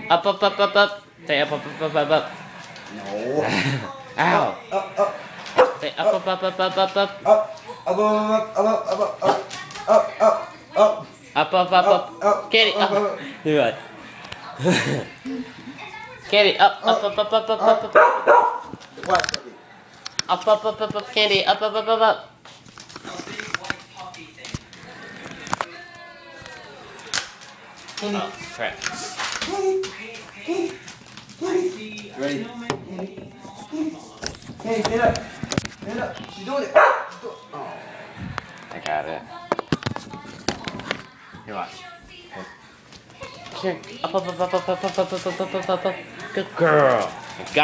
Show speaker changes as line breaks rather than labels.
Up, up, up, up, up. Say up, up, up, up, up, up.
No.
Ow.
Up.
Say up, up, up, up, up, up, up.
Up.
Up, up, up, up. Kitty, up. Do it. Kitty, up, up, up, up, up, up, up, up.
Watch, puppy.
Up, up, up, up, up, Kitty, up, up, up, up, up. Oh, crap.
Ready? Hey, stand up. Stand up. She's doing it. Oh.
I got it. Here, watch. Here. Up, up, up, up, up, up, up, up, up, up, up, up, up. Good girl. I got